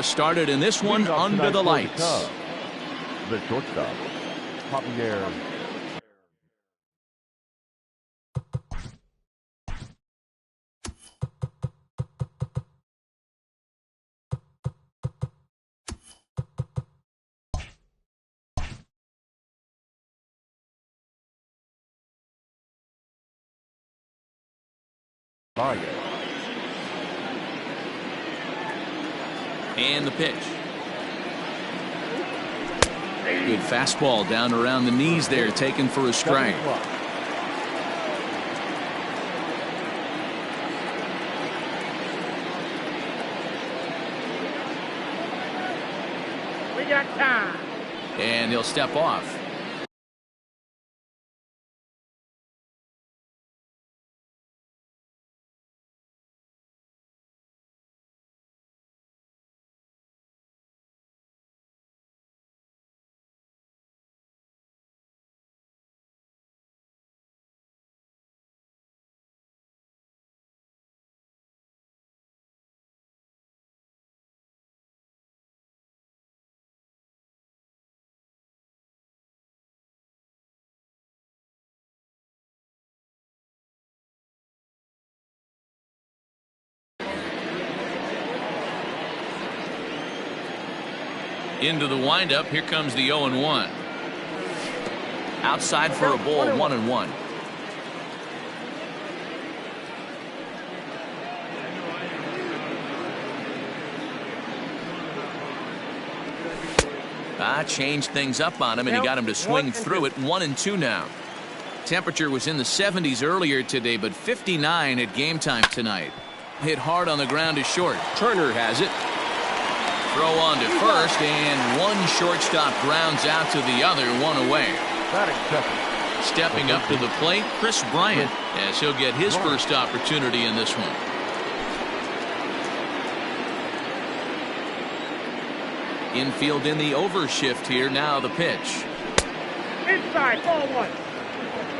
Started in this one under the lights. The shortstop, Javier. And the pitch. Good fastball down around the knees there, taken for a strike. We got time. And he'll step off. Into the windup. Here comes the 0-1. Outside for a ball, 1-1. Changed things up on him, and he got him to swing through it. 1-2 now. Temperature was in the 70s earlier today, but 59 at game time tonight. Hit hard on the ground is short. Turner has it. Throw on to first, and one shortstop grounds out to the other, one away. Stepping up to the plate, Kris Bryant, as he'll get his first opportunity in this one. Infield in the overshift here. Now the pitch. Inside, ball one.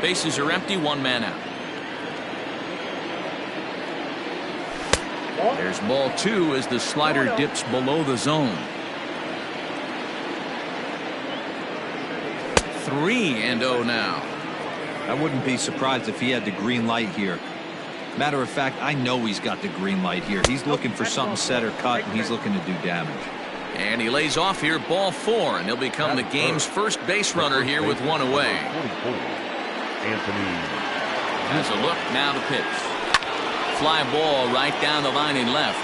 Bases are empty, one man out. There's ball two as the slider dips below the zone. 3-0 now. I wouldn't be surprised if he had the green light here. Matter of fact, I know he's got the green light here. He's looking for something set or cut, and he's looking to do damage. And he lays off here, ball four, and he'll become the game's first base runner here with one away. Has a look, now the pitch. Fly ball right down the line in left.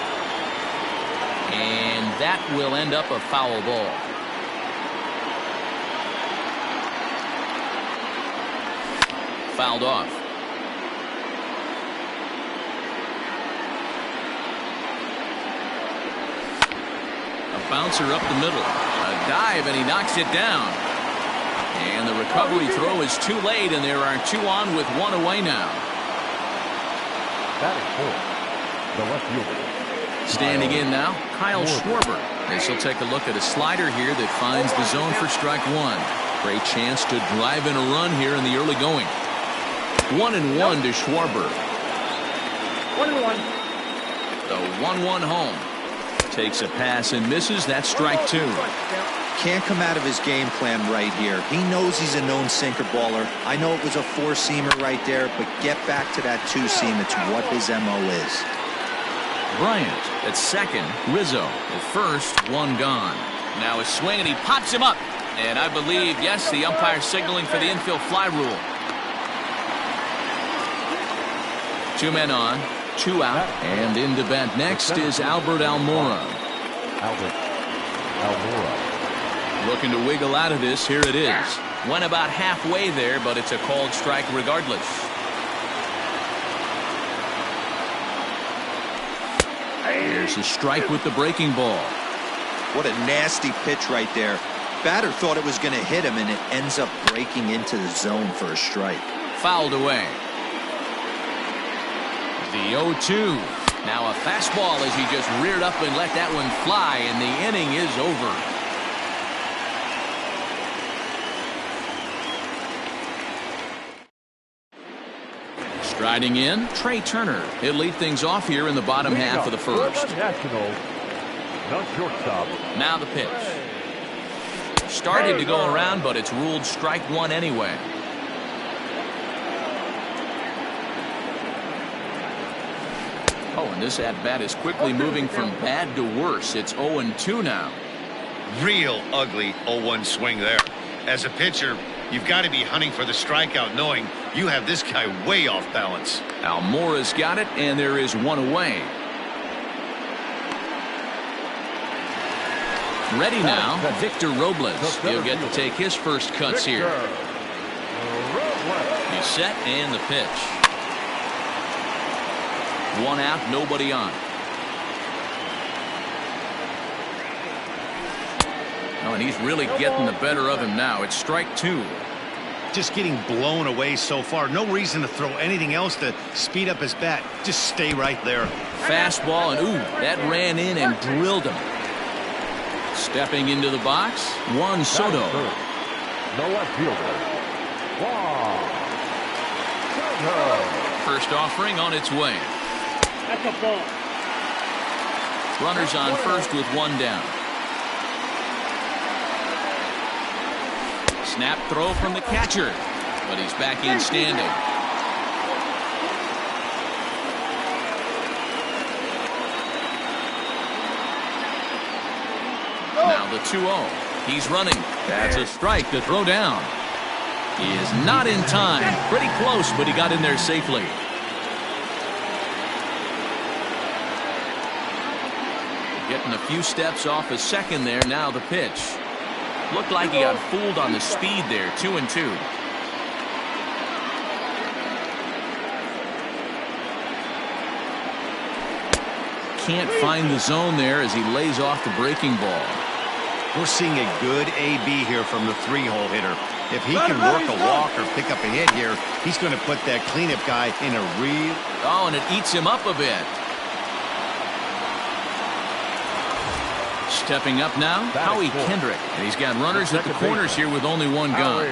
And that will end up a foul ball. Fouled off. A bouncer up the middle. A dive, and he knocks it down. And the recovery throw is too late, and there are two on with one away now. The left fielder. Standing in now, Kyle Schwarber. As he'll take a look at a slider here that finds the zone for strike one. Great chance to drive in a run here in the early going. 1-1 to Schwarber. 1-1. The 1-1 home. Takes a pass and misses. That's strike two. Can't come out of his game plan right here. He knows he's a known sinker baller. I know it was a four-seamer right there, but get back to that two-seam. It's what his MO is. Bryant at second. Rizzo at first. One gone. Now a swing, and he pops him up. And I believe, yes, the umpire signaling for the infield fly rule. Two men on, two out, and into bat next is Albert Almora. Looking to wiggle out of this. Here it is. Went about halfway there, but it's a called strike regardless. Here's a strike with the breaking ball. What a nasty pitch right there. Batter thought it was going to hit him, and it ends up breaking into the zone for a strike. Fouled away. The 0-2. Now a fastball as he just reared up and let that one fly, and the inning is over. Striding in, Trey Turner. He'll lead things off here in the bottom half of the first. The shortstop. Now the pitch. Started to go around, but it's ruled strike one anyway. Oh, and this at-bat is quickly moving from bad to worse. It's 0-2 now. Real ugly 0-1 swing there. As a pitcher, you've got to be hunting for the strikeout, knowing you have this guy way off balance. Almora's got it, and there is one away. Ready now, Victor Robles. He'll get to take his first cuts here. He's set, and the pitch. One out, nobody on. Oh, and he's really getting the better of him now. It's strike two. Just getting blown away so far. No reason to throw anything else to speed up his bat. Just stay right there. Fastball, and ooh, that ran in and drilled him. Stepping into the box, Juan Soto. The left fielder, Juan Soto. First offering on its way. That's a ball. Runners on first with one down. Snap throw from the catcher, but he's back in standing. Now the 2-0. He's running. That's a strike to throw down. He is not in time. Pretty close, but he got in there safely. Getting a few steps off his second there. Now the pitch. Looked like he got fooled on the speed there. 2-2. Can't find the zone there as he lays off the breaking ball. We're seeing a good AB here from the three-hole hitter. If he can work a walk or pick up a hit here, he's going to put that cleanup guy in a real... Oh, and it eats him up a bit. Stepping up now, Howie Kendrick. And he's got runners at the corners here with only one gone.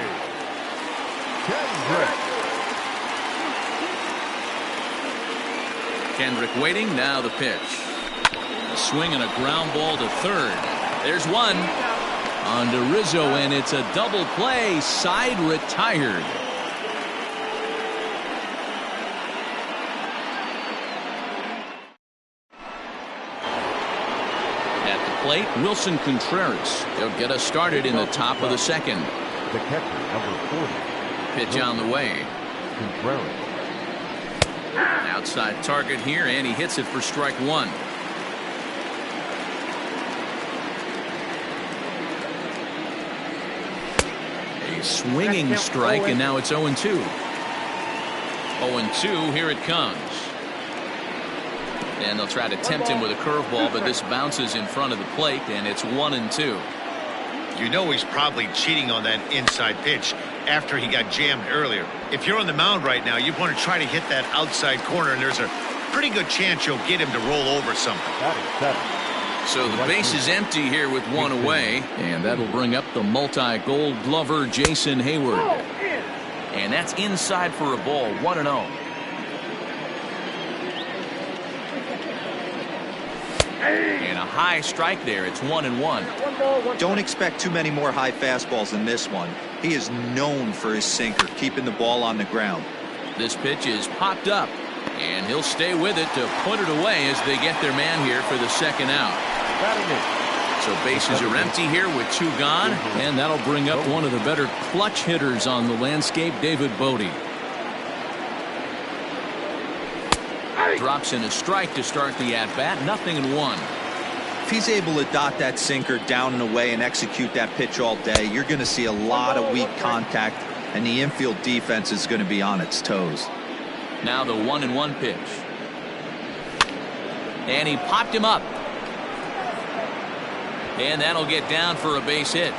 Kendrick waiting, now the pitch. A swing and a ground ball to third. There's one. On to Rizzo, and it's a double play. Side retired. At the plate, Wilson Contreras. He'll get us started in the top of the second. The catcher, number 40. Pitch on the way. Contreras. Outside target here, and he hits it for strike one. A swinging strike, and now it's 0-2. 0-2, here it comes. And they'll try to tempt him with a curveball, but this bounces in front of the plate, and it's 1-2. You know he's probably cheating on that inside pitch after he got jammed earlier. If you're on the mound right now, you want to try to hit that outside corner, and there's a pretty good chance you'll get him to roll over something. So the base is empty here with one away, and that'll bring up the multi-gold glover Jason Hayward. And that's inside for a ball, 1-0. And a high strike there. It's 1-1. Don't expect too many more high fastballs in this one. He is known for his sinker, keeping the ball on the ground. This pitch is popped up, and he'll stay with it to put it away as they get their man here for the second out. So bases are empty here with two gone, and that'll bring up one of the better clutch hitters on the landscape, David Bodie. Drops in a strike to start the at-bat. 0-1. If he's able to dot that sinker down and away and execute that pitch all day, you're going to see a lot of weak contact, and the infield defense is going to be on its toes. Now the 1-1 pitch. And he popped him up. And that'll get down for a base hit.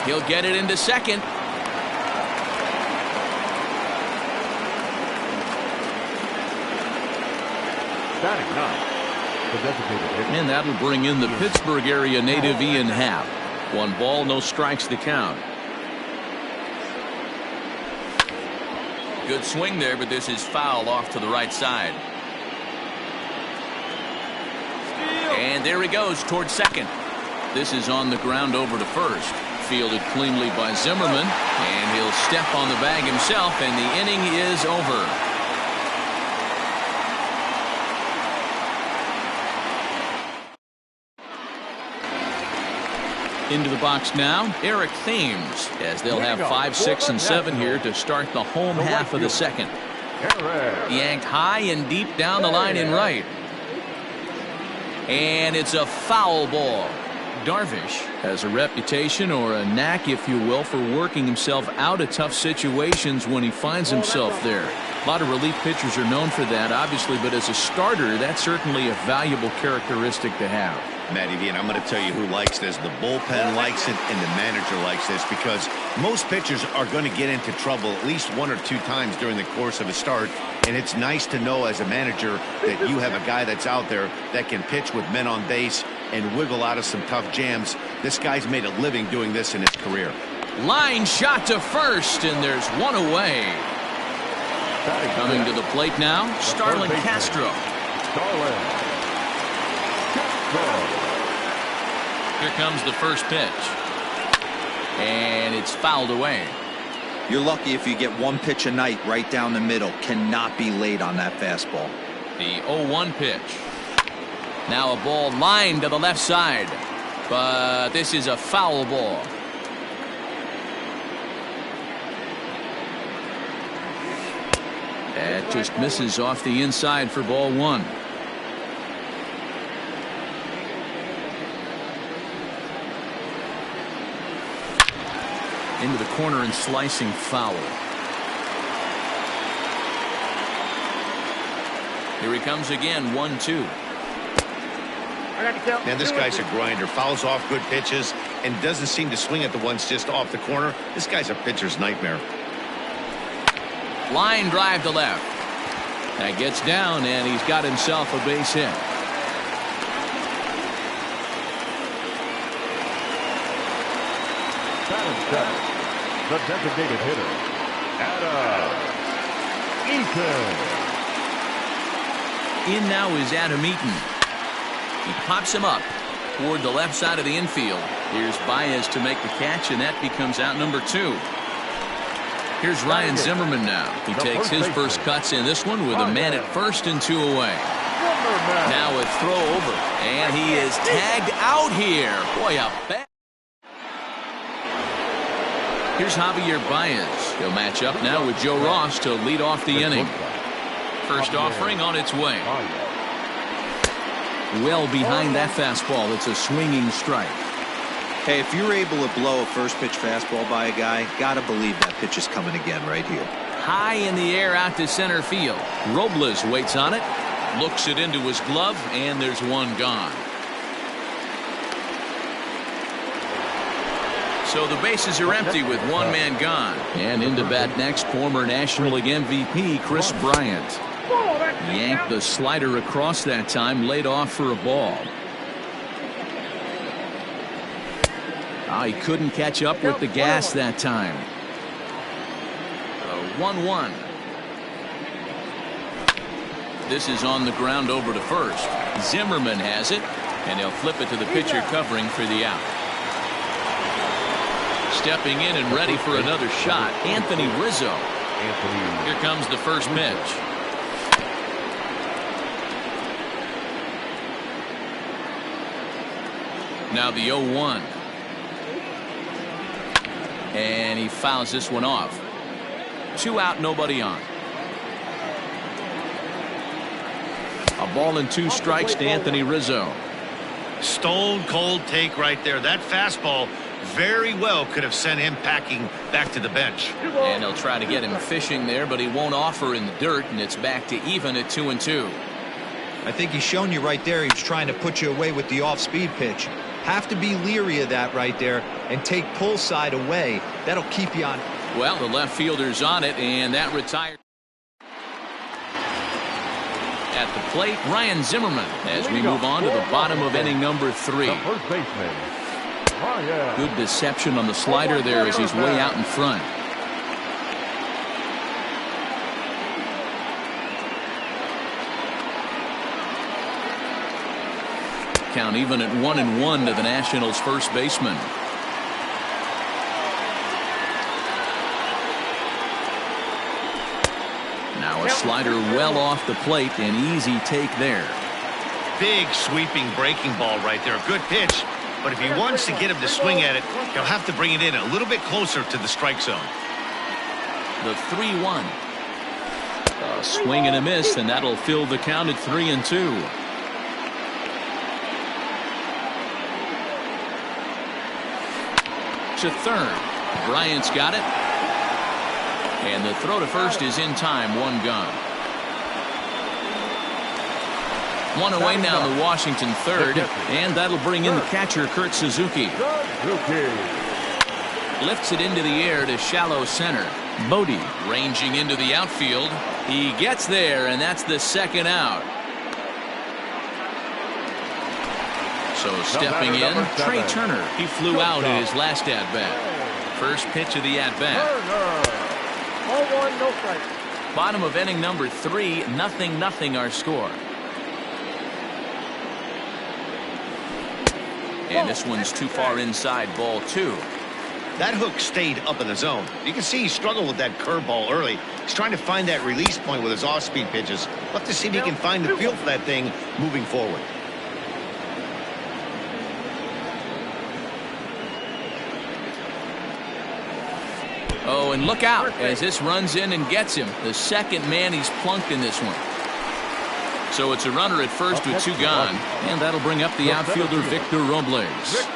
He'll get it into second. And that'll bring in the Pittsburgh area native Ian Happ. 1 ball, no strikes to count. Good swing there, but this is foul off to the right side. And there he goes towards second. This is on the ground over to first. Fielded cleanly by Zimmerman, and he'll step on the bag himself, and the inning is over. Into the box now, Eric Thames, as they'll have 5, 6, and 7 here to start the home half of the second. Yanked high and deep down the line in right. And it's a foul ball. Darvish has a reputation, or a knack, if you will, for working himself out of tough situations when he finds himself there. A lot of relief pitchers are known for that, obviously, but as a starter, that's certainly a valuable characteristic to have. Matty V, and I'm going to tell you who likes this. The bullpen likes it, and the manager likes this, because most pitchers are going to get into trouble at least 1 or 2 times during the course of a start, and it's nice to know as a manager that you have a guy that's out there that can pitch with men on base and wiggle out of some tough jams. This guy's made a living doing this in his career. Line shot to first, and there's one away. Coming to the plate now, Starlin Castro. Here comes the first pitch. And it's fouled away. You're lucky if you get one pitch a night right down the middle. Cannot be late on that fastball. The 0-1 pitch. Now a ball lined to the left side. But this is a foul ball. That just misses off the inside for ball 1. Into the corner and slicing foul. Here he comes again, 1-2. Man, this guy's a grinder. Fouls off good pitches and doesn't seem to swing at the ones just off the corner. This guy's a pitcher's nightmare. Line drive to left. That gets down, and he's got himself a base hit. The designated hitter, Adam Eaton. In now is Adam Eaton. He pops him up toward the left side of the infield. Here's Baez to make the catch, and that becomes out number 2. Here's Ryan Zimmerman now. He takes his first cuts in this one with a man at first and 2 away. Now a throw over, and he is tagged out here. Boy, a bad. Here's Javier Baez. He'll match up now with Joe Ross to lead off the inning. First offering on its way. Well behind that fastball. It's a swinging strike. Hey, if you're able to blow a first pitch fastball by a guy, gotta believe that pitch is coming again right here. High in the air out to center field. Robles waits on it, looks it into his glove, and there's one gone. So the bases are empty with one man gone. And into bat next, former National League MVP Chris Bryant. Yanked the slider across that time, laid off for a ball. He couldn't catch up with the gas that time. 1-1. This is on the ground over to first. Zimmerman has it, and he'll flip it to the pitcher covering for the out. Stepping in and ready for another shot, Anthony Rizzo. Here comes the first pitch. Now the 0-1. And he fouls this one off. 2 out, nobody on. A ball and 2 strikes to Anthony Rizzo. Stone cold take right there. That fastball very well could have sent him packing back to the bench. And they'll try to get him fishing there, but he won't offer in the dirt, and it's back to even at 2-2. I think he's shown you right there. He was trying to put you away with the off-speed pitch. Have to be leery of that right there and take pull side away. That'll keep you on. Well, the left fielder's on it, and that retired. At the plate, Ryan Zimmerman as we move on to the bottom of inning number 3. The first baseman, Ryan. Good deception on the slider there as he's way out in front. count even at 1-1 to the Nationals' first baseman. Now a slider well off the plate. An easy take there. Big sweeping breaking ball right there. Good pitch. But if he wants to get him to swing at it, he'll have to bring it in a little bit closer to the strike zone. The 3-1. A swing and a miss, and that'll fill the count at 3-2. To third. Bryant's got it. And the throw to first is in time. One gone. One away now to Washington third, and that'll bring in the catcher Kurt Suzuki. Lifts it into the air to shallow center. Bodie ranging into the outfield. He gets there, and that's the second out. So stepping in, Trey Turner. He flew out in his last at-bat. First pitch of the at-bat. 0-1, no strike. Bottom of inning number 3, 0-0 our score. And this one's too far inside, ball 2. That hook stayed up in the zone. You can see he struggled with that curveball early. He's trying to find that release point with his off-speed pitches. We'll have to see if he can find the feel for that thing moving forward. Oh, and look out as this runs in and gets him. The second man he's plunked in this one. So it's a runner at first with 2 gone, and that'll bring up the outfielder Victor Robles.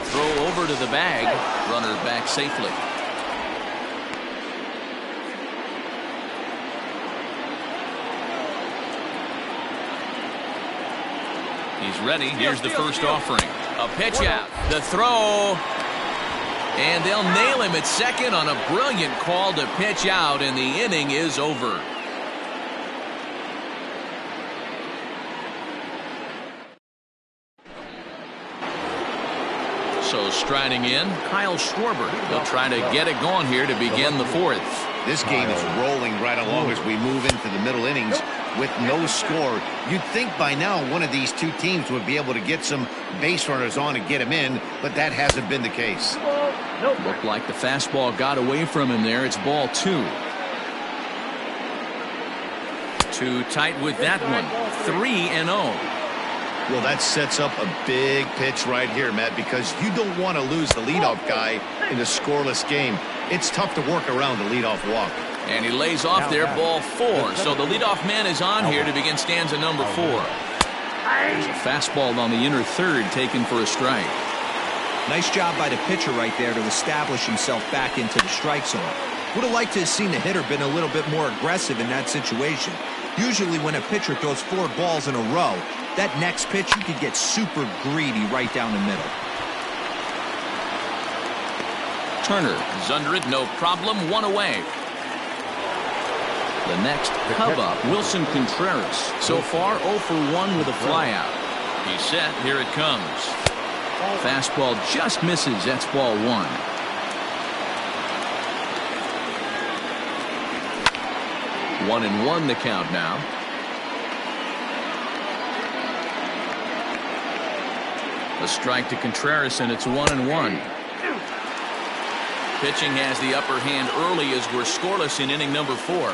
Throw over to the bag. Runner back safely. He's ready. Here's the first offering. A pitch out. The throw. And they'll nail him at second on a brilliant call to pitch out, and the inning is over. So striding in, Kyle Schwarber. They'll try to get it going here to begin the 4th. This game is rolling right along as we move into the middle innings with no score. You'd think by now one of these two teams would be able to get some base runners on and get him in, but that hasn't been the case. Looked like the fastball got away from him there. It's ball 2. Too tight with that one. 3-0. Well, that sets up a big pitch right here, Matt, because you don't want to lose the leadoff guy in a scoreless game. It's tough to work around the leadoff walk. And he lays off there, ball 4. So the leadoff man is on here to begin stanza number 4. There's a fastball on the inner third taken for a strike. Nice job by the pitcher right there to establish himself back into the strike zone. Would have liked to have seen the hitter been a little bit more aggressive in that situation. Usually when a pitcher throws 4 balls in a row, that next pitch you could get super greedy right down the middle. Turner is under it, no problem, 1 away. The next come up, Wilson Contreras. So far 0 for 1 with a flyout. He's set, here it comes. Fastball just misses. That's ball 1. One and 1 the count now. A strike to Contreras, and it's 1-1. Pitching has the upper hand early as we're scoreless in inning number 4.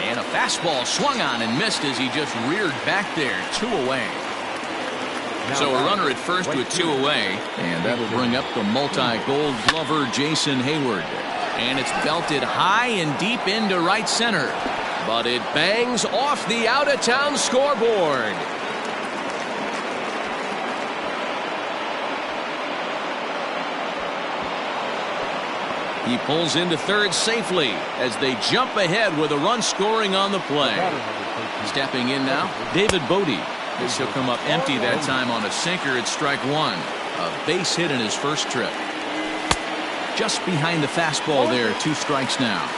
And a fastball swung on and missed as he just reared back there. 2 away. So a runner at first with 2 away, and that'll bring up the multi-gold glover Jason Hayward. And it's belted high and deep into right center, but it bangs off the out-of-town scoreboard. He pulls into third safely as they jump ahead with a run scoring on the play. Stepping in now, David Bodie. This will come up empty that time on a sinker at strike 1. A base hit in his first trip. Just behind the fastball there, 2 strikes now.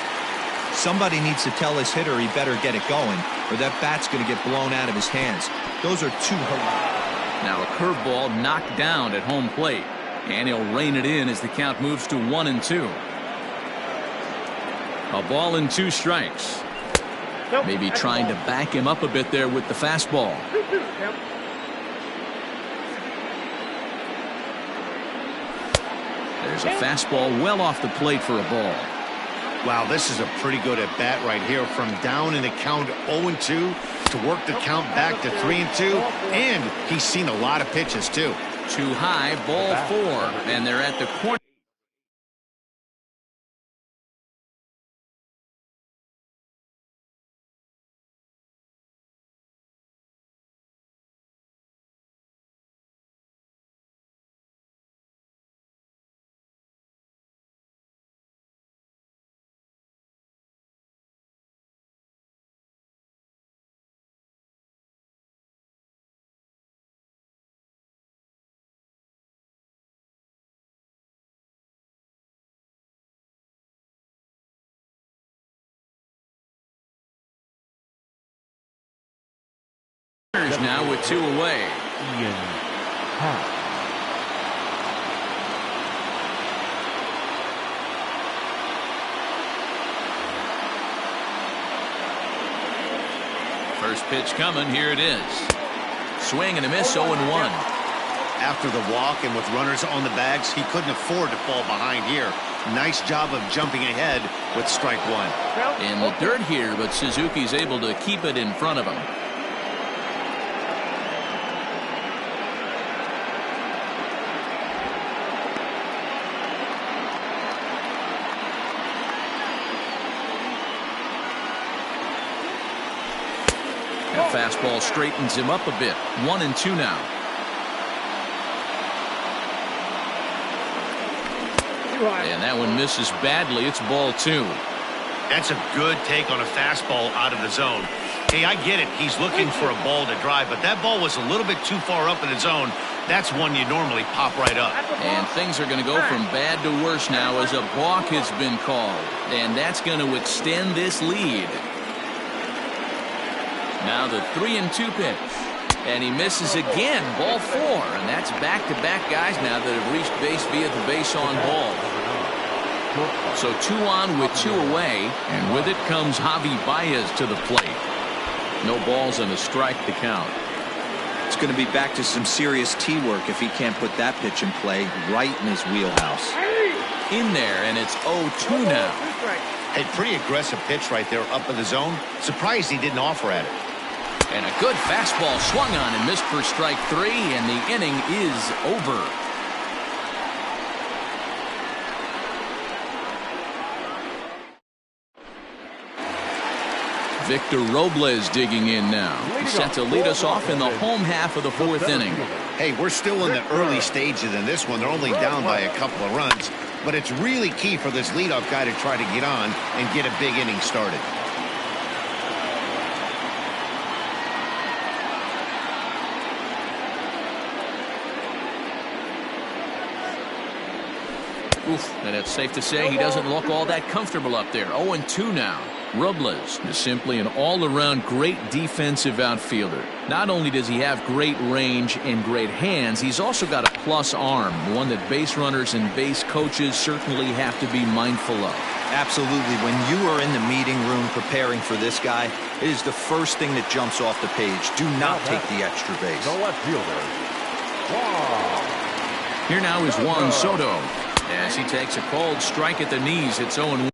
Somebody needs to tell his hitter he better get it going, or that bat's going to get blown out of his hands. Those are 2 Now a curveball knocked down at home plate, and he'll rein it in as the count moves to 1-2. A ball and 2 strikes. Maybe trying to back him up a bit there with the fastball. 2-2, Kemp. There's a fastball well off the plate for a ball. Wow, this is a pretty good at bat right here. From down in the count 0-2 to work the count back to 3-2. And he's seen a lot of pitches, too. Too high, ball 4. And they're at the corner. Now with 2 away. Ian Happ. First pitch coming. Here it is. Swing and a miss. 0-1. After the walk and with runners on the bags, he couldn't afford to fall behind here. Nice job of jumping ahead with strike 1. In the dirt here, but Suzuki's able to keep it in front of him. That fastball straightens him up a bit. 1-2 now. And that one misses badly. It's ball 2. That's a good take on a fastball out of the zone. Hey, I get it. He's looking for a ball to drive, but that ball was a little bit too far up in the zone. That's one you normally pop right up. And things are going to go from bad to worse now as a balk has been called. And that's going to extend this lead. Now the 3-2 pitch. And he misses again. Ball 4. And that's back-to-back guys now that have reached base via the base on ball. So 2 on with 2 away. And with it comes Javi Baez to the plate. No balls and a strike to count. It's going to be back to some serious tee work if he can't put that pitch in play right in his wheelhouse. In there, and it's 0-2 now. Hey, pretty aggressive pitch right there up in the zone. Surprised he didn't offer at it. And a good fastball swung on and missed for strike 3, and the inning is over. Victor Robles digging in now. He's set to lead us off in the home half of the 4th inning. Hey, we're still in the early stages in this one. They're only down by a couple of runs, but it's really key for this leadoff guy to try to get on and get a big inning started. Oof, and it's safe to say he doesn't look all that comfortable up there. 0-2 now. Robles is simply an all-around great defensive outfielder. Not only does he have great range and great hands, he's also got a plus arm, one that base runners and base coaches certainly have to be mindful of. Absolutely. When you are in the meeting room preparing for this guy, it is the first thing that jumps off the page. Do not take the extra base. The left fielder. Wow. Here now is Juan Soto. As he takes a cold strike at the knees, it's 0-1.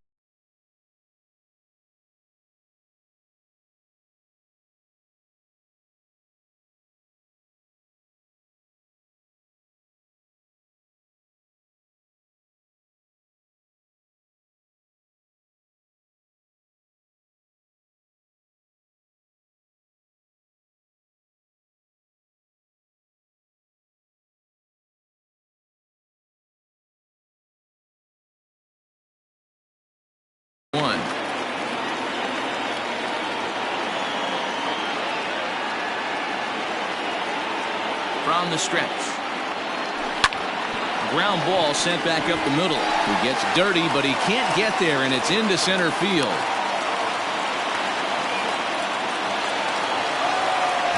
From the stretch. Ground ball sent back up the middle. He gets dirty, but he can't get there, and it's into center field.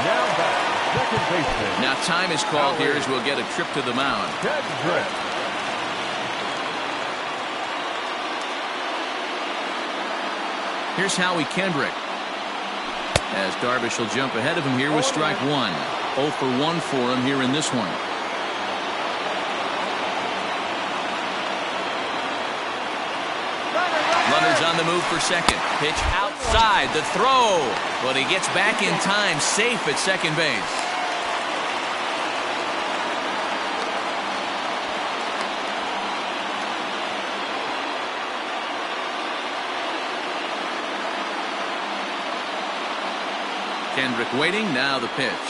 Now back, second baseman. Now time is called here as we'll get a trip to the mound. Ted Drift. Here's Howie Kendrick. as Darvish will jump ahead of him here with strike one. 0 for 1 for him here in this one. Runners on the move for second. Pitch outside, the throw, but he gets back in time, safe at second base. Kendrick waiting, now the pitch.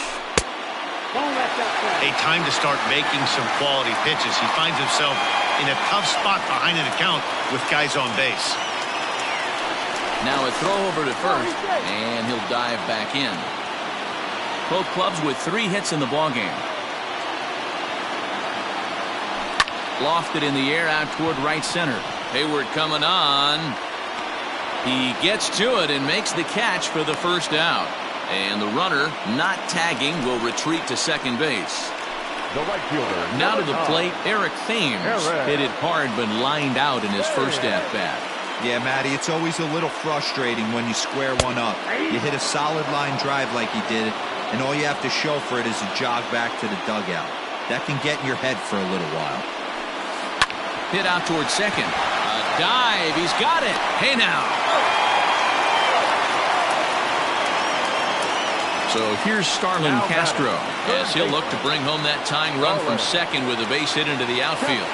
A time to start making some quality pitches. He finds himself in a tough spot behind an account with guys on base. Now a throw over to first, and he'll dive back in. Both clubs with 3 hits in the ballgame. Lofted in the air out toward right center. Hayward coming on. He gets to it and makes the catch for the first out. And the runner, not tagging, will retreat to second base. The right fielder. Now to the plate, Eric Thames. Hit it hard but lined out in his first at-bat. Yeah, Matty, it's always a little frustrating when you square one up. You hit a solid line drive like he did, and all you have to show for it is a jog back to the dugout. That can get in your head for a little while. Hit out toward second. A dive. He's got it. Hey now. So here's Starlin Castro as he'll look to bring home that tying run from second with a base hit into the outfield.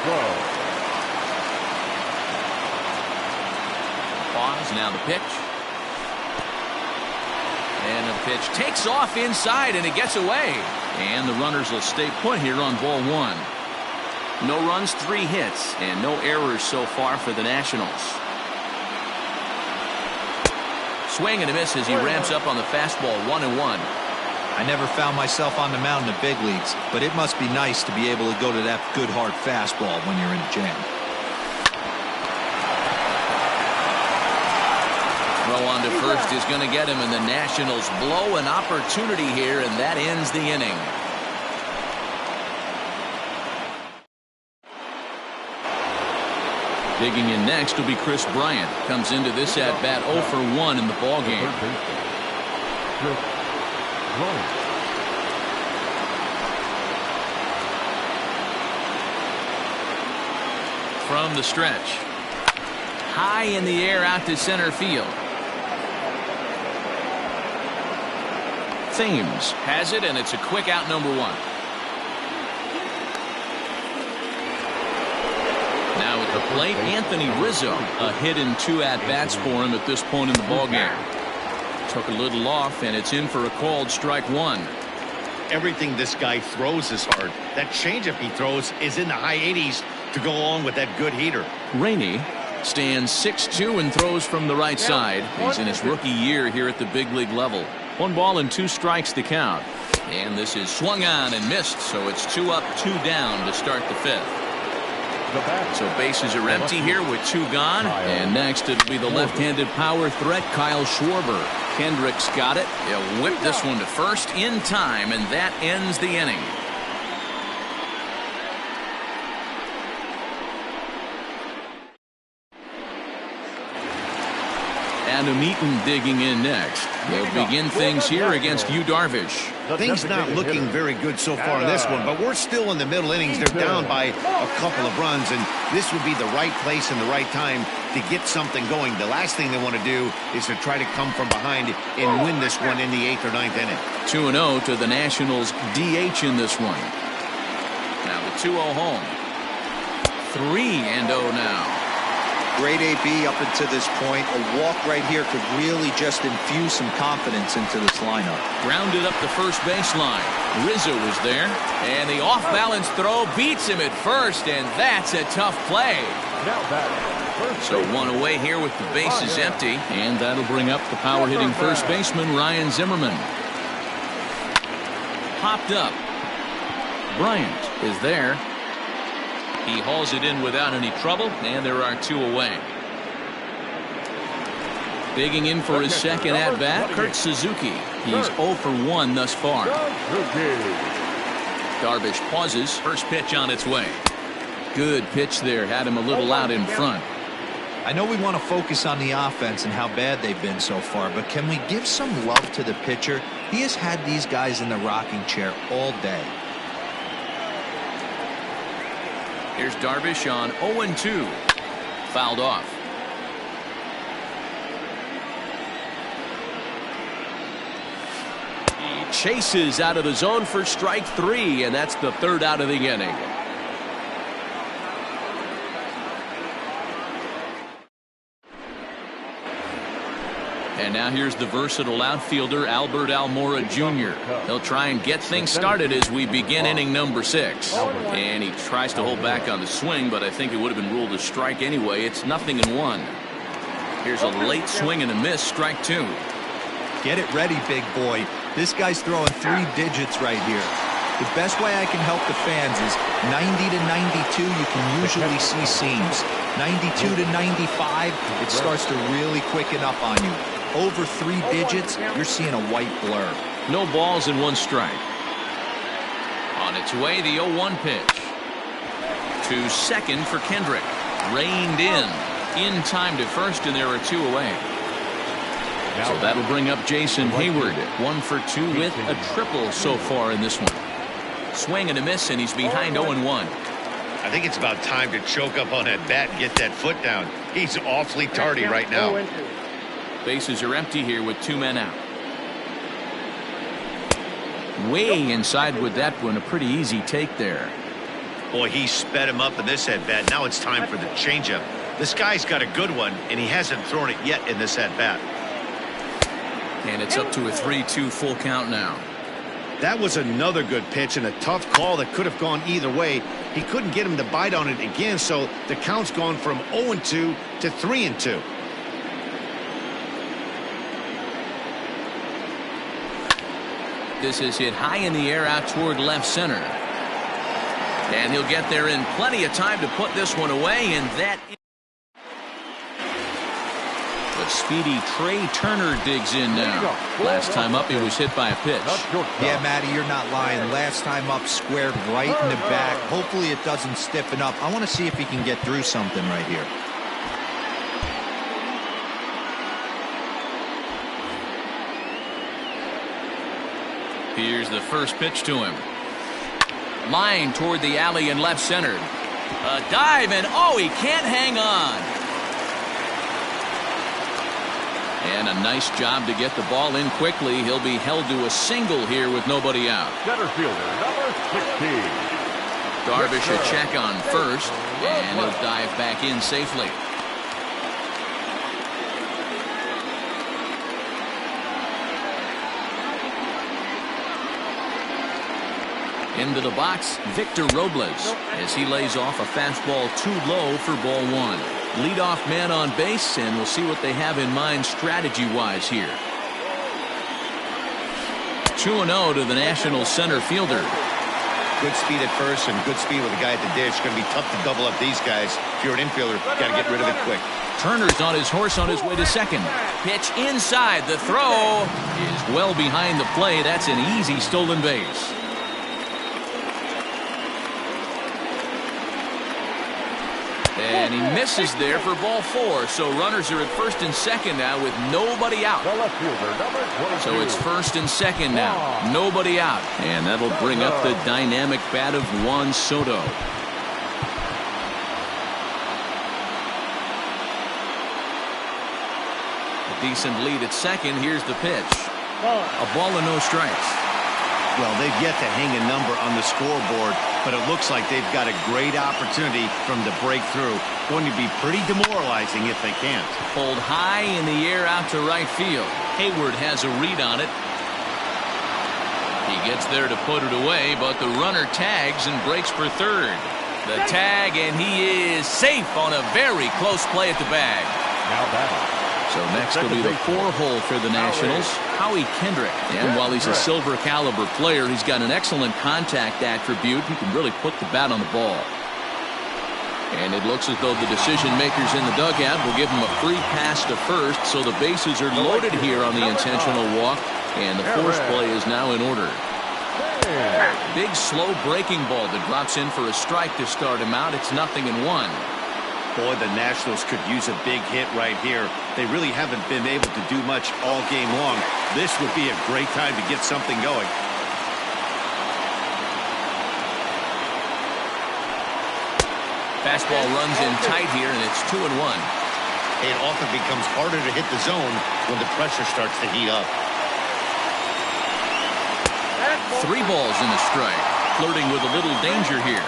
Pause, now the pitch. And the pitch takes off inside and it gets away. And the runners will stay put here on ball one. No runs, 3 hits, and no errors so far for the Nationals. Swing and a miss as he ramps up on the fastball, 1-1. I never found myself on the mound in the big leagues, but it must be nice to be able to go to that good hard fastball when you're in a jam. Throw on to first is going to get him, and the Nationals blow an opportunity here, and that ends the inning. Digging in next will be Chris Bryant. Comes into this at-bat 0 for 1 in the ballgame. From the stretch. High in the air out to center field. Thames has it, and it's a quick out, number 1. Now at the plate, Anthony Rizzo. A hit in 2 at-bats for him at this point in the ballgame. Took a little off, and it's in for a called strike 1. Everything this guy throws is hard. That changeup he throws is in the high 80s to go along with that good heater. Rainey stands 6'2" and throws from the right side. He's in his rookie year here at the big league level. 1 ball and 2 strikes to count. And this is swung on and missed, so it's 2 up, 2 down to start the 5th. So bases are empty here with 2 gone. And next it'll be the left-handed power threat, Kyle Schwarber. Kendrick's got it. He'll whip this one to first in time, and that ends the inning. Adam Eaton digging in next. They'll begin things here against Yu Darvish. Things not looking very good so far in this one, but we're still in the middle innings. They're down by a couple of runs, and this would be the right place and the right time to get something going. The last thing they want to do is to try to come from behind and win this one in the 8th or 9th inning. 2-0 to the Nationals DH in this one. Now the 2-0 home. 3-0 now. Great AB up until this point. A walk right here could really just infuse some confidence into this lineup. Grounded up the first baseline. Rizzo was there, and the off-balance throw beats him at first, and that's a tough play. So 1 away here with the bases empty, and that'll bring up the power-hitting first baseman Ryan Zimmerman. Popped up. Bryant is there. He hauls it in without any trouble, and there are 2 away. Digging in for his second at-bat, Kurt Suzuki. He's 0 for 1 thus far. Darvish pauses. First pitch on its way. Good pitch there. Had him a little out in front. I know we want to focus on the offense and how bad they've been so far, but can we give some love to the pitcher? He has had these guys in the rocking chair all day. Here's Darvish on 0-2. Fouled off. He chases out of the zone for strike 3, and that's the 3rd out of the inning. And now here's the versatile outfielder Albert Almora Jr. He'll try and get things started as we begin inning number 6. And he tries to hold back on the swing, but I think it would have been ruled a strike anyway. It's 0-1. Here's a late swing and a miss, strike 2. Get it ready, big boy. This guy's throwing 3 digits right here. The best way I can help the fans is 90 to 92, you can usually see seams. 92 to 95, it starts to really quicken up on you. Over 3 digits, you're seeing a white blur. No balls and 1 strike. On its way, the 0-1 pitch. To second for Kendrick. Reined in time to first, and there are 2 away. So that'll bring up Jason Hayward. 1 for 2 with a triple so far in this one. Swing and a miss, and he's behind 0-1. I think it's about time to choke up on that bat and get that foot down. He's awfully tardy right now. Bases are empty here with 2 men out. Way inside with that one. A pretty easy take there. Boy, he sped him up in this at-bat. Now it's time for the changeup. This guy's got a good one, and he hasn't thrown it yet in this at-bat. And it's up to a 3-2 full count now. That was another good pitch and a tough call that could have gone either way. He couldn't get him to bite on it again, so the count's gone from 0-2 to 3-2. This is hit high in the air out toward left center. And he'll get there in plenty of time to put this one away, and that. But speedy Trey Turner digs in now. Last time up, he was hit by a pitch. Yeah, Matty, you're not lying. Last time up, squared right in the back. Hopefully it doesn't stiffen up. I want to see if he can get through something right here. Here's the first pitch to him. Line toward the alley in left center. A dive, and he can't hang on. And a nice job to get the ball in quickly. He'll be held to a single here with nobody out. Center fielder, number 16. Darvish a check on first, and he'll dive back in safely. Into the box, Victor Robles, as he lays off a fastball too low for ball 1. Leadoff man on base, and we'll see what they have in mind strategy-wise here. 2-0 to the National center fielder. Good speed at first and good speed with the guy at the ditch. Going to be tough to double up these guys. If you're an infielder, got to get rid of it quick. Turner's on his horse on his way to second. Pitch inside. The throw is well behind the play. That's an easy stolen base. And he misses there for ball 4. So runners are at first and second now with nobody out. So it's first and second now. Nobody out. And that'll bring up the dynamic bat of Juan Soto. A decent lead at second. Here's the pitch. A ball and no strikes. Well, they've yet to hang a number on the scoreboard, but it looks like they've got a great opportunity from the breakthrough. Going to be pretty demoralizing if they can't. Pulled high in the air out to right field. Hayward has a read on it. He gets there to put it away, but the runner tags and breaks for third. The tag, and he is safe on a very close play at the bag. Now batting. So next will be the 4-hole for the Nationals, Howie Kendrick. And while he's a silver caliber player, he's got an excellent contact attribute. He can really put the bat on the ball. And it looks as though the decision makers in the dugout will give him a free pass to first. So the bases are loaded here on the intentional walk, and the force play is now in order. Big slow breaking ball that drops in for a strike to start him out. It's 0-1. Boy, the Nationals could use a big hit right here. They really haven't been able to do much all game long. This would be a great time to get something going. Fastball runs in tight here, and it's 2-1. It often becomes harder to hit the zone when the pressure starts to heat up. 3 balls and a strike. Flirting with a little danger here.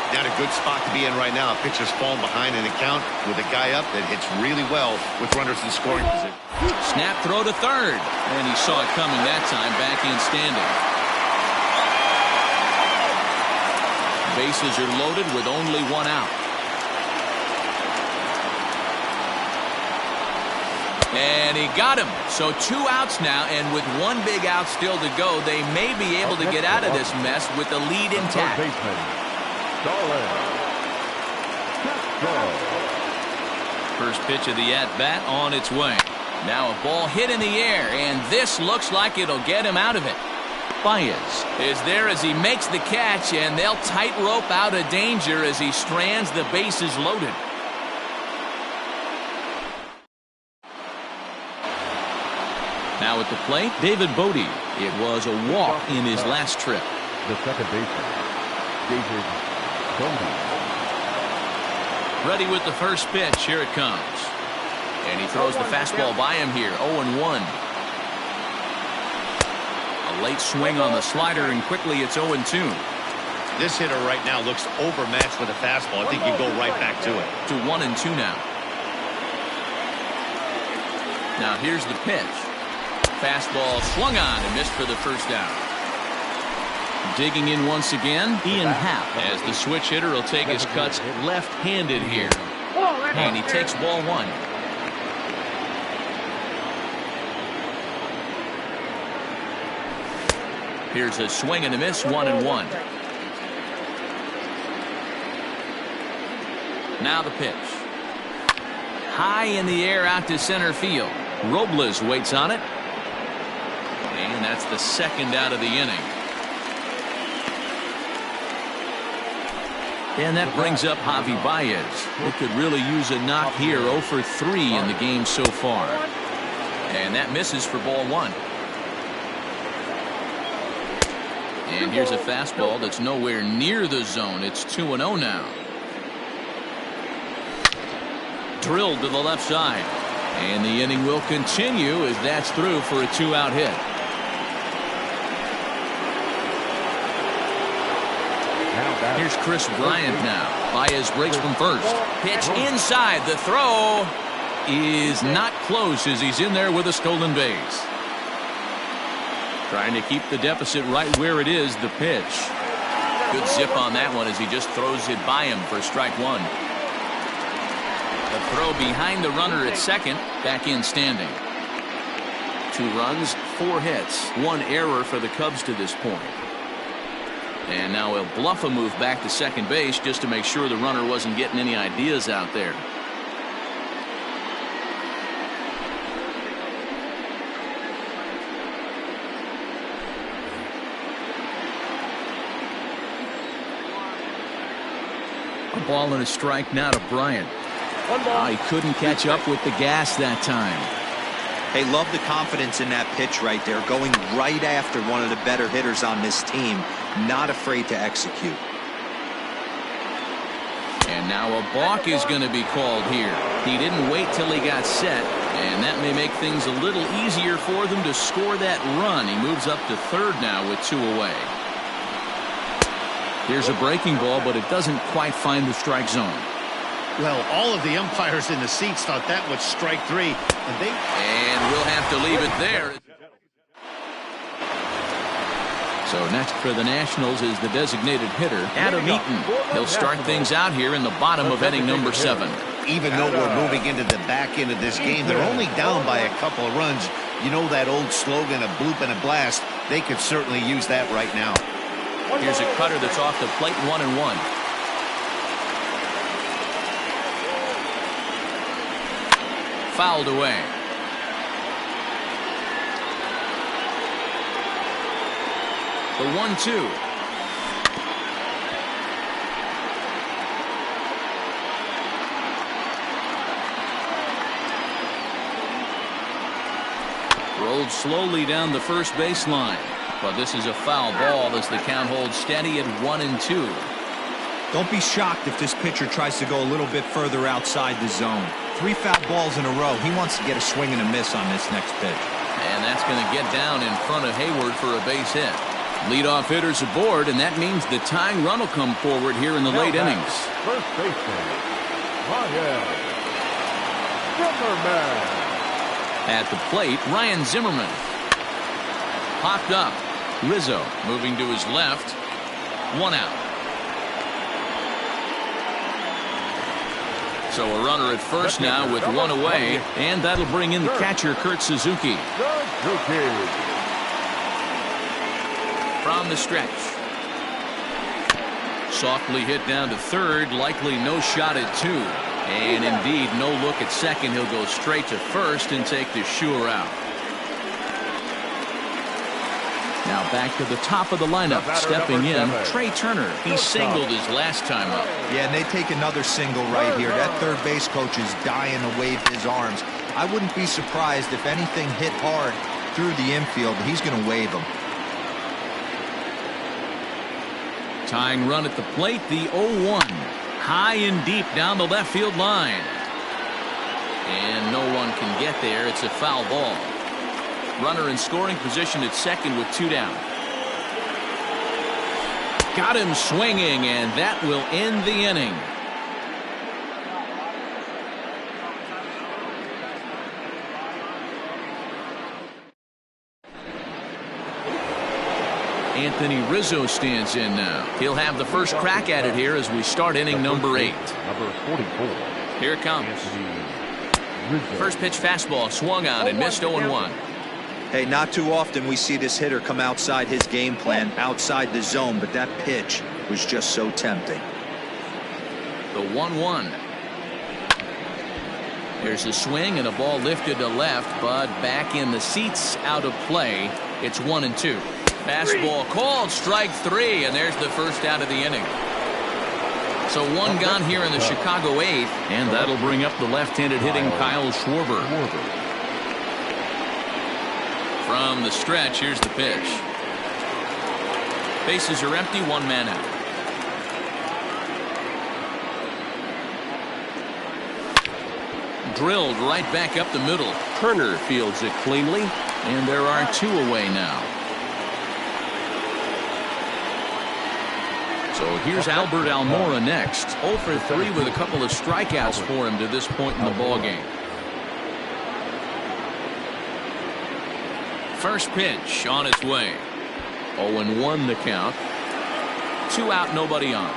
Not a good spot to be in right now. Pitcher's falling behind in the count with a guy up that hits really well with runners in scoring position. Snap throw to third. And he saw it coming that time, back in standing. Bases are loaded with only 1 out. And he got him. So 2 outs now, and with 1 big out still to go, they may be able to get out of this mess with the lead intact. First pitch of the at-bat on its way. Now a ball hit in the air, and this looks like it'll get him out of it. Baez is there as he makes the catch, and they'll tightrope out of danger as he strands the bases loaded. Now at the plate, David Bote. It was a walk in his last trip. The second baseman, David Bote. Ready with the first pitch. Here it comes. And he throws the fastball by him here. 0-1. A late swing on the slider, and quickly it's 0-2. This hitter right now looks overmatched with a fastball. I think you go right back to it. To 1-2 now. Now here's the pitch. Fastball swung on and missed for the first out. Digging in once again, Ian Happ, as the switch hitter will take his cuts left-handed here. And he takes ball 1. Here's a swing and a miss, 1-1. Now the pitch. High in the air out to center field. Robles waits on it. And that's the second out of the inning. And that brings up Javi Baez, who could really use a knock here. 0 for 3 in the game so far. And that misses for ball 1. And here's a fastball that's nowhere near the zone. It's 2-0 now. Drilled to the left side. And the inning will continue as that's through for a 2-out hit. Here's Chris Bryant now. Baez breaks from first. Pitch inside. The throw is not close as he's in there with a stolen base. Trying to keep the deficit right where it is. The pitch. Good zip on that one as he just throws it by him for strike 1. The throw behind the runner at second. Back in standing. 2 runs, 4 hits, 1 error for the Cubs to this point. And now he'll bluff a move back to second base just to make sure the runner wasn't getting any ideas out there. A ball and a strike now to Bryant. He couldn't catch up with the gas that time. Hey, love the confidence in that pitch right there, going right after one of the better hitters on this team, not afraid to execute. And now a balk is going to be called here. He didn't wait till he got set, and that may make things a little easier for them to score that run. He moves up to third now with 2 away. Here's a breaking ball, but it doesn't quite find the strike zone. Well, all of the umpires in the seats thought that was strike 3. And we'll have to leave it there. So next for the Nationals is the designated hitter, Adam Eaton. He'll start things out here in the bottom of inning number 7. Even though we're moving into the back end of this game, they're only down by a couple of runs. You know that old slogan, a bloop and a blast. They could certainly use that right now. Here's a cutter that's off the plate, 1-1. Fouled away. The 1-2. rolled slowly down the first baseline. But this is a foul ball as the count holds steady at 1-2. Don't be shocked if this pitcher tries to go a little bit further outside the zone. 3 foul balls in a row. He wants to get a swing and a miss on this next pitch. And that's going to get down in front of Hayward for a base hit. Leadoff hitters aboard, and that means the tying run will come forward here in the late innings. First baseman, Ryan Zimmerman. At the plate, Ryan Zimmerman. Popped up. Rizzo moving to his left. 1 out. So a runner at first now with 1 away, and that'll bring in the catcher Kurt Suzuki. From the stretch. Softly hit down to third, likely no shot at 2. And indeed, no look at second. He'll go straight to first and take the sure out. Now back to the top of the lineup. Stepping in, Trey Turner. He singled his last time up. Yeah, and they take another single right here. That third base coach is dying to wave his arms. I wouldn't be surprised if anything hit hard through the infield. He's going to wave them. Tying run at the plate, the 0-1. High and deep down the left field line. And no one can get there. It's a foul ball. Runner in scoring position at second with 2 down. Got him swinging, and that will end the inning. Anthony Rizzo stands in now. He'll have the first crack at it here as we start inning number 8. Number 44. Here it comes. First pitch fastball swung on and missed 0-1. Hey, not too often we see this hitter come outside his game plan, outside the zone, but that pitch was just so tempting. The 1-1. There's a swing and a ball lifted to left, but back in the seats, out of play. It's 1-2. Fastball called, strike 3, and there's the first out of the inning. So 1 gone here in the Chicago 8th, and that'll bring up the left-handed hitting Kyle Schwarber. From the stretch, here's the pitch. Bases are empty, 1 man out. Drilled right back up the middle. Turner fields it cleanly, and there are 2 away now. So here's Albert Almora next. 0 for 3 with a couple of strikeouts for him to this point in the ballgame. First pitch on its way. 0-1 the count. 2 out, nobody on.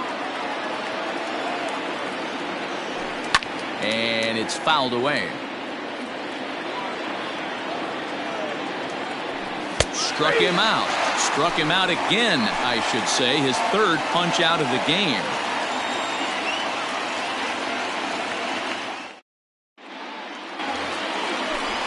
And it's fouled away. Struck him out. Struck him out again, I should say. His 3rd punch out of the game.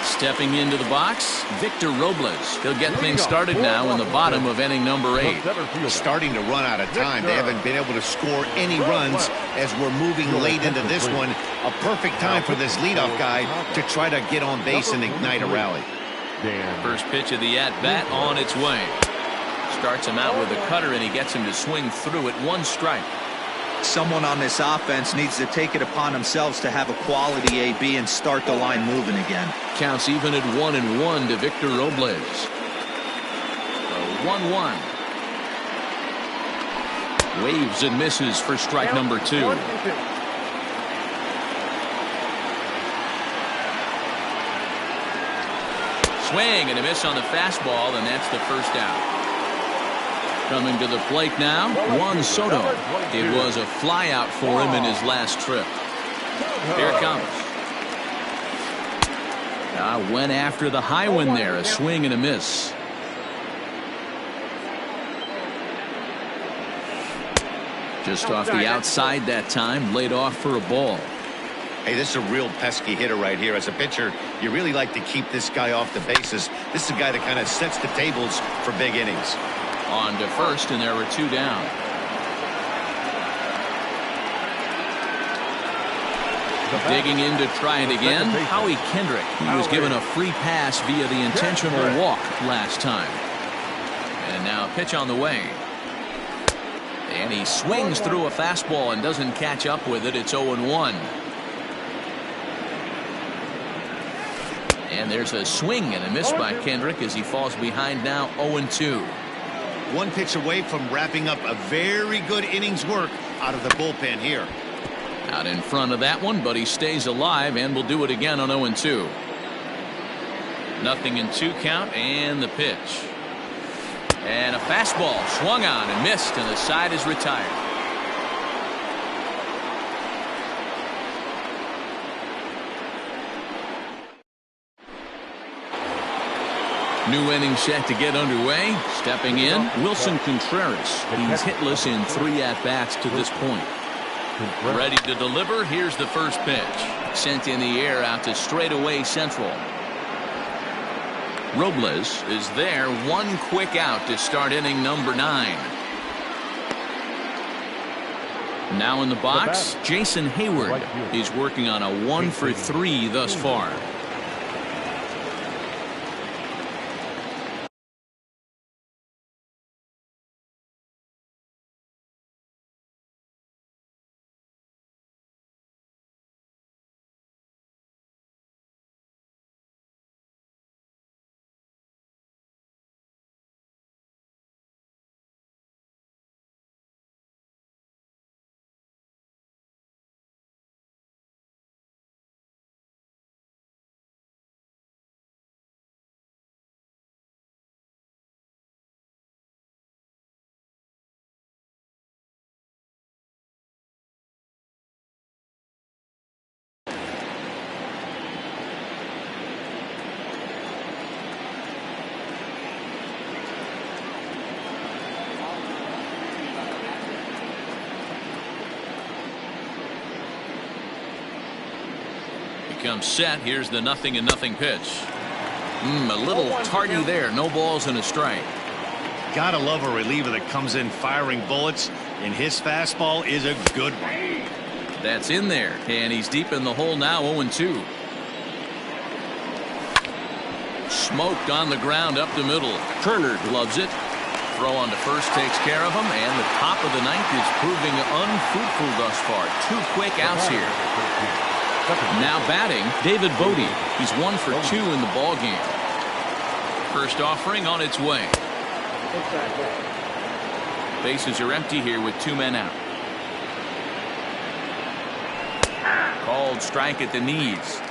Stepping into the box, Victor Robles. He'll get things started now in the bottom of inning number 8. Starting to run out of time. They haven't been able to score any runs as we're moving late into this one. A perfect time for this leadoff guy to try to get on base and ignite a rally. First pitch of the at-bat on its way. Starts him out with a cutter, and he gets him to swing through it. 1 strike. Someone on this offense needs to take it upon themselves to have a quality AB and start the line moving again. Counts even at 1-1 to Victor Robles. 1-1. Waves and misses for strike number 2. Swing and a miss on the fastball, and that's the first out. Coming to the plate now, Juan Soto. It was a flyout for him in his last trip. Here it comes. Went after the high one there. A swing and a miss. Just off the outside that time. Laid off for a ball. Hey, this is a real pesky hitter right here. As a pitcher, you really like to keep this guy off the bases. This is a guy that kind of sets the tables for big innings. On to first, and there were 2 down. Digging in to try it again, Howie Kendrick. He was given a free pass via the intentional walk last time. And now a pitch on the way. And he swings through a fastball and doesn't catch up with it. It's 0-1. And there's a swing and a miss by Kendrick as he falls behind now 0-2. One pitch away from wrapping up a very good innings work out of the bullpen here. Out in front of that one, but he stays alive and will do it again on 0-2. 0-2 count and the pitch. And a fastball swung on and missed, and the side is retired. New inning set to get underway. Stepping in, Wilson Contreras. He's hitless in 3 at-bats to this point. Ready to deliver. Here's the first pitch. Sent in the air out to straightaway central. Robles is there. One quick out to start inning number 9. Now in the box, Jason Hayward. He's working on a 1-for-3 thus far. Comes set. Here's the 0-0 pitch. A little tardy there. No balls and a strike. Gotta love a reliever that comes in firing bullets, and his fastball is a good one. That's in there, and he's deep in the hole now. 0-2. Smoked on the ground up the middle. Turner gloves it. Throw on to first takes care of him, and the top of the 9th is proving unfruitful thus far. 2 quick outs here. Now batting, David Bodie. He's 1 for 2 in the ball game. First offering on its way. Bases are empty here with 2 men out. Called strike at the knees.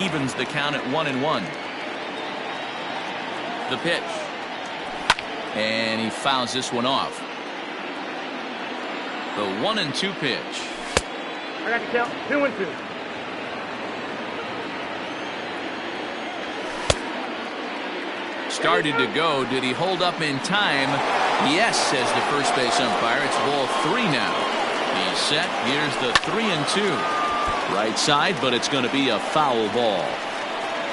Evens the count at 1-1. The pitch. And he fouls this one off. The 1-2 pitch. I got the count. 2-2. Started to go. Did he hold up in time? Yes, says the first base umpire. It's ball 3 now. He's set. Here's the 3-2. Right side, but it's going to be a foul ball.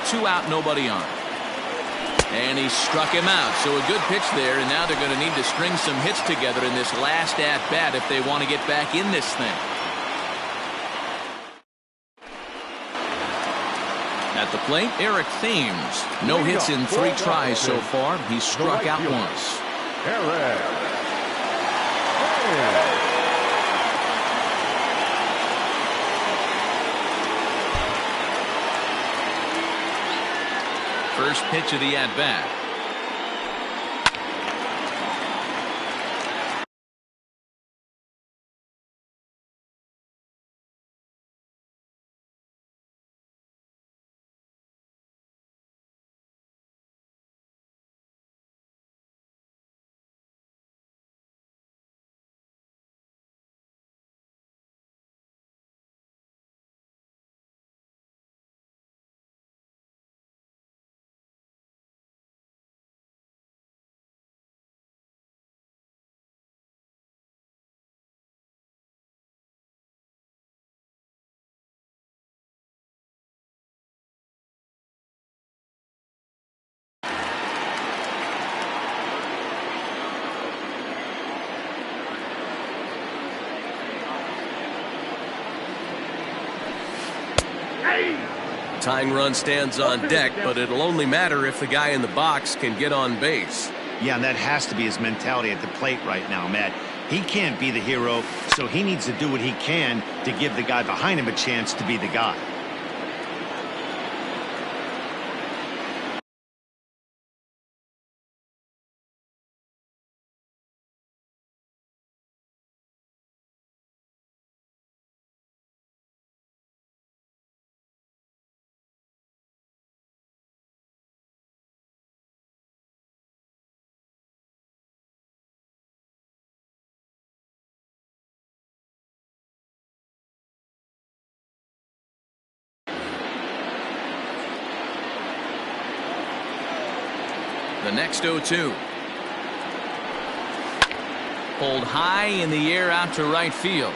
2 out, nobody on. And he struck him out. So a good pitch there, and now they're going to need to string some hits together in this last at-bat if they want to get back in this thing. At the plate, Eric Thames. No hits in 3 tries so far. He's struck out once. First pitch of the at-bat. Tying run stands on deck, but it'll only matter if the guy in the box can get on base. Yeah, and that has to be his mentality at the plate right now, Matt. He can't be the hero, so he needs to do what he can to give the guy behind him a chance to be the guy. The next 0-2. Pulled high in the air out to right field.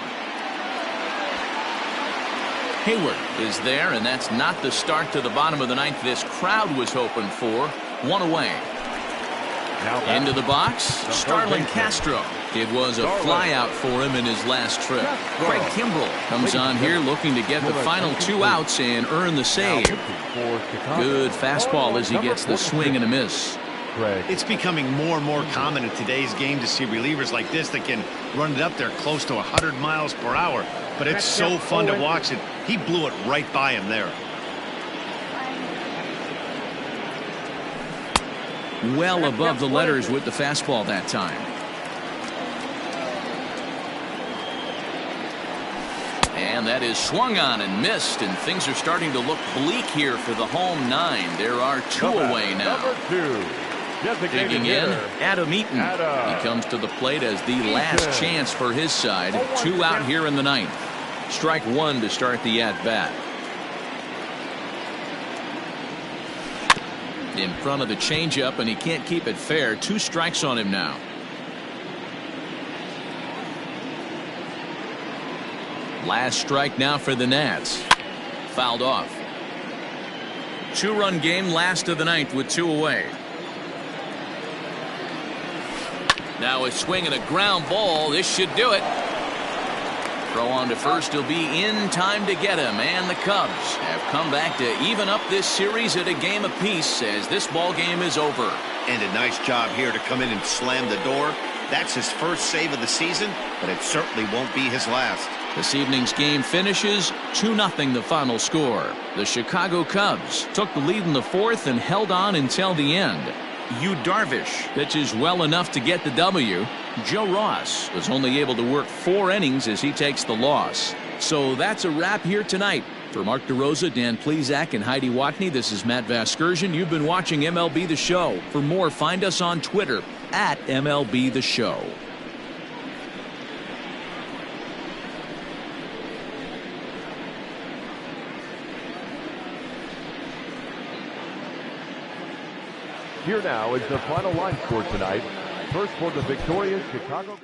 Hayward is there, and that's not the start to the bottom of the ninth this crowd was hoping for. One away. Into the box, Starlin Castro. It was a flyout for him in his last trip. Craig Kimbrell comes on here looking to get the final 2 outs and earn the save. Good fastball as he gets the swing and a miss. It's becoming more and more common in today's game to see relievers like this that can run it up there close to 100 miles per hour. But it's so fun to watch it. He blew it right by him there. Well above the letters with the fastball that time. And that is swung on and missed, and things are starting to look bleak here for the home 9. There are 2 away now. Digging in, Adam Eaton. He comes to the plate as the last chance for his side. 2 out here in the ninth. Strike 1 to start the at-bat. In front of the changeup, and he can't keep it fair. 2 strikes on him now. Last strike now for the Nats. Fouled off. 2-run game, last of the ninth with 2 away. Now a swing and a ground ball. This should do it. Throw on to first. He'll be in time to get him. And the Cubs have come back to even up this series at a game apiece as this ball game is over. And a nice job here to come in and slam the door. That's his first save of the season, but it certainly won't be his last. This evening's game finishes 2-0 the final score. The Chicago Cubs took the lead in the 4th and held on until the end. Yu Darvish pitches well enough to get the W. Joe Ross was only able to work 4 innings as he takes the loss. So that's a wrap here tonight. For Mark DeRosa, Dan Plesac, and Heidi Watney, this is Matt Vasgersian. You've been watching MLB The Show. For more, find us on Twitter at MLB The Show. Here now is the final line score tonight. First for the victorious Chicago.